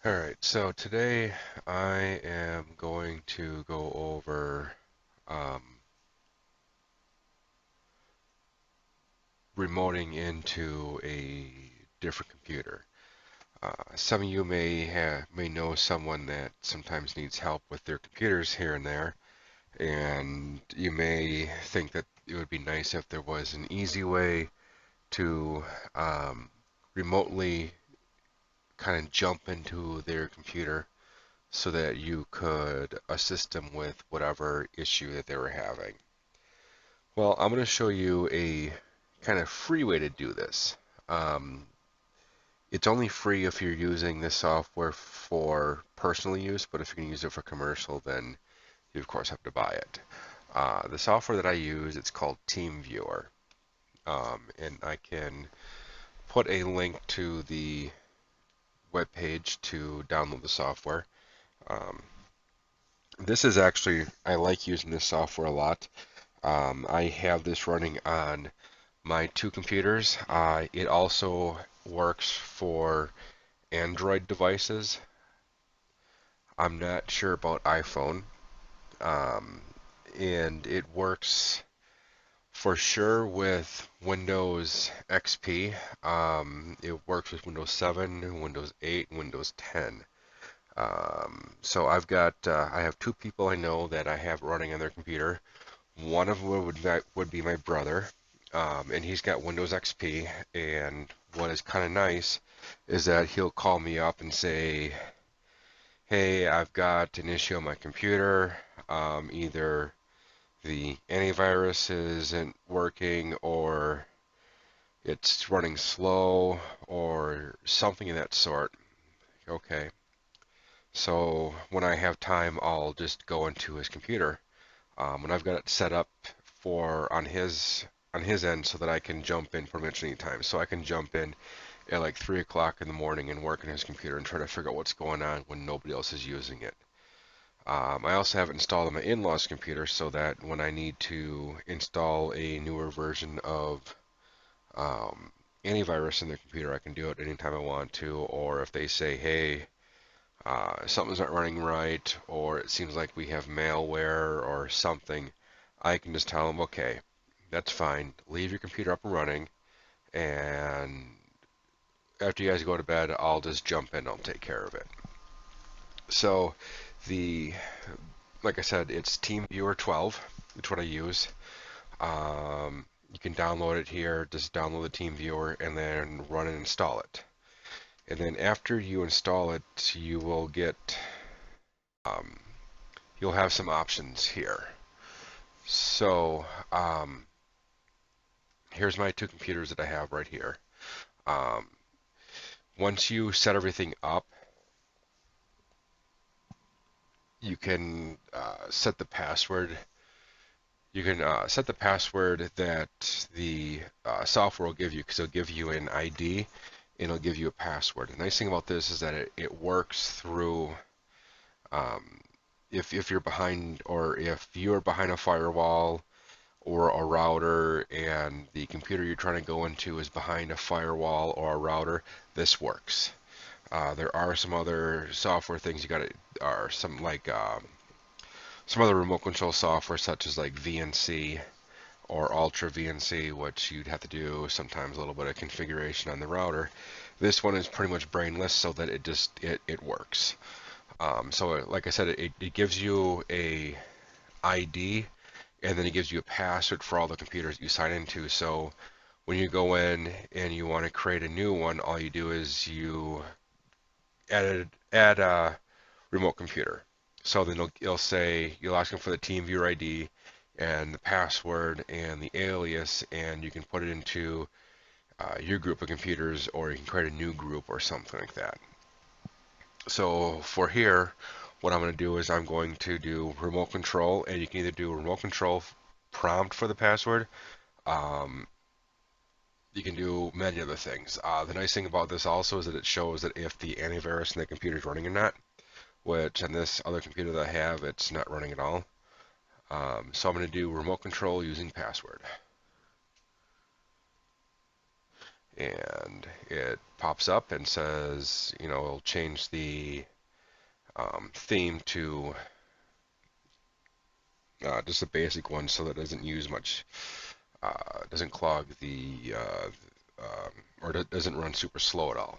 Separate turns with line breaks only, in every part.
Alright, so today I am going to go over um, remoting into a different computer. Some of you may know someone that sometimes needs help with their computers here and there, and you may think that it would be nice if there was an easy way to remotely kind of jump into their computer so that you could assist them with whatever issue that they were having. Well, I'm going to show you a kind of free way to do this. Um, it's only free if you're using this software for personal use, but if you can use it for commercial, then you of course have to buy it. The software that I use, it's called TeamViewer, and I can put a link to the web page to download the software. Um, this is actually, I like using this software a lot. I have this running on my two computers. It also works for Android devices. I'm not sure about iPhone. Um, and it works for sure with Windows XP. It works with Windows 7, Windows 8, and Windows 10. So I have two people I know that I have running on their computer. One of them would be my brother, and he's got Windows XP. And what is kind of nice is that he'll call me up and say, "Hey, I've got an issue on my computer. Either the antivirus isn't working, or it's running slow, or something of that sort." Okay. So when I have time, I'll just go into his computer. And I've got it set up for on his end so that I can jump in pretty much any time. So I can jump in at like 3 o'clock in the morning and work on his computer and try to figure out what's going on when nobody else is using it. I also have it installed on my in-laws computer so that when I need to install a newer version of um, antivirus in their computer, I can do it anytime I want to. Or if they say, hey, something's not running right, or it seems like we have malware or something, I can just tell them, okay, that's fine. Leave your computer up and running, and after you guys go to bed, I'll just jump in. I'll take care of it. So, the like I said, it's TeamViewer 12. It's what I use. You can download it here. Just download the TeamViewer and then run and install it. And then after you install it, um, you'll have some options here. So here's my two computers that I have right here. Um, Once you set everything up, you can set the password. You can set the password that the software will give you, because it'll give you an ID and it'll give you a password. The nice thing about this is that it works through um, if you're behind, or if you're behind a firewall or a router and the computer you're trying to go into is behind a firewall or a router, this works. There are some other software things you got to, are some other remote control software such as like VNC or Ultra VNC, which you'd have to do sometimes a little bit of configuration on the router. This one is pretty much brainless, so that it works. So like I said, it gives you a ID, and then it gives you a password for all the computers you sign into. So when you go in and you want to create a new one, all you do is you add a remote computer. So then it'll say, you'll ask them for the TeamViewer ID and the password and the alias, and you can put it into your group of computers, or you can create a new group or something like that. So for here, what I'm going to do is I'm going to do remote control, and you can either do a remote control prompt for the password. Um, you can do many other things. The nice thing about this also is that it shows that if the antivirus in the computer is running or not, which on this other computer that I have, it's not running at all. So I'm going to do remote control using password. and it pops up and says, you know, it'll change the theme to just a basic one so that it doesn't use much, doesn't clog the, or doesn't run super slow at all.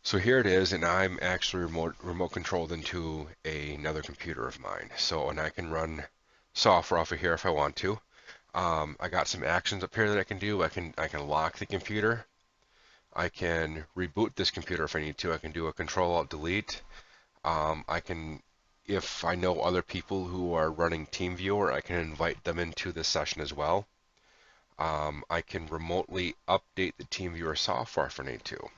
So here it is, and I'm actually remote controlled into another computer of mine. So, and I can run software off of here if I want to. I got some actions up here that I can do. I can lock the computer. I can reboot this computer if I need to. I can do a Control Alt Delete. I can, if I know other people who are running TeamViewer, I can invite them into this session as well. I can remotely update the TeamViewer software if I need to.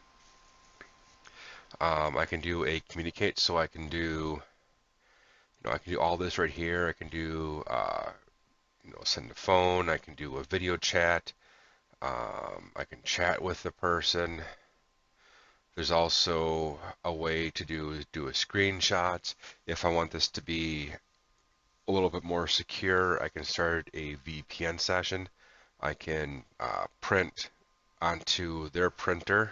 I can do a communicate, so I can do, I can do all this right here. I can do, send a phone. I can do a video chat. I can chat with the person. There's also a way to do a screenshots. If I want this to be a little bit more secure, I can start a VPN session. I can print onto their printer.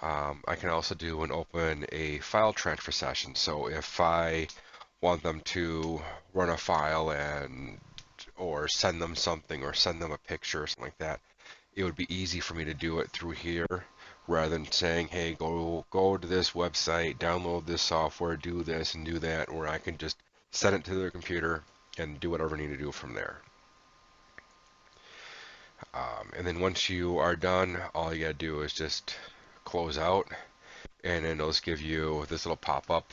I can also do and open a file transfer session. So if I want them to run a file and or send them something or send them a picture or something like that, it would be easy for me to do it through here rather than saying, hey, go to this website, download this software, do this and do that, where I can just send it to their computer and do whatever I need to do from there. And then once you are done, all you gotta do is just close out, and then it'll just give you this little pop-up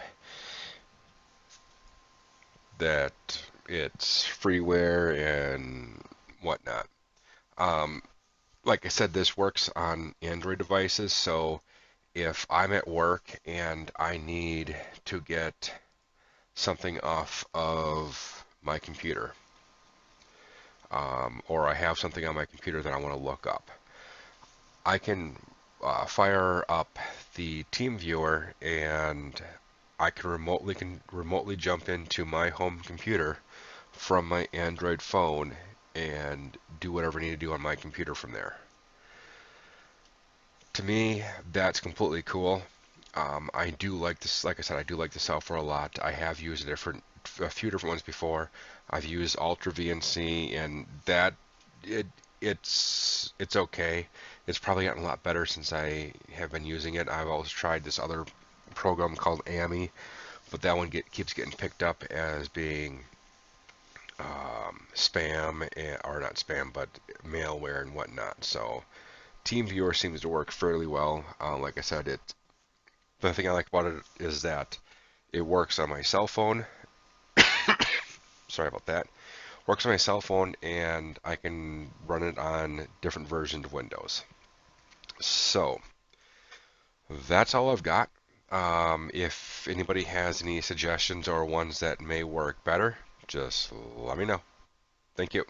that it's freeware and whatnot. Um, like I said, this works on Android devices, so if I'm at work and I need to get something off of my computer, or I have something on my computer that I want to look up, I can fire up the TeamViewer and I can remotely jump into my home computer from my Android phone and do whatever I need to do on my computer from there. To me, that's completely cool. I do like this, like I said, I do like the software a lot. I have used a few different ones before. I've used Ultra VNC, and that it it's okay. It's probably gotten a lot better since I have been using it. I've also tried this other program called AMI, but that one keeps getting picked up as being spam, or not spam, but malware and whatnot. So TeamViewer seems to work fairly well. Like I said, the thing I like about it is that it works on my cell phone. Sorry about that. Works on my cell phone, and I can run it on different versions of Windows. So that's all I've got. If anybody has any suggestions or ones that may work better, just let me know. Thank you.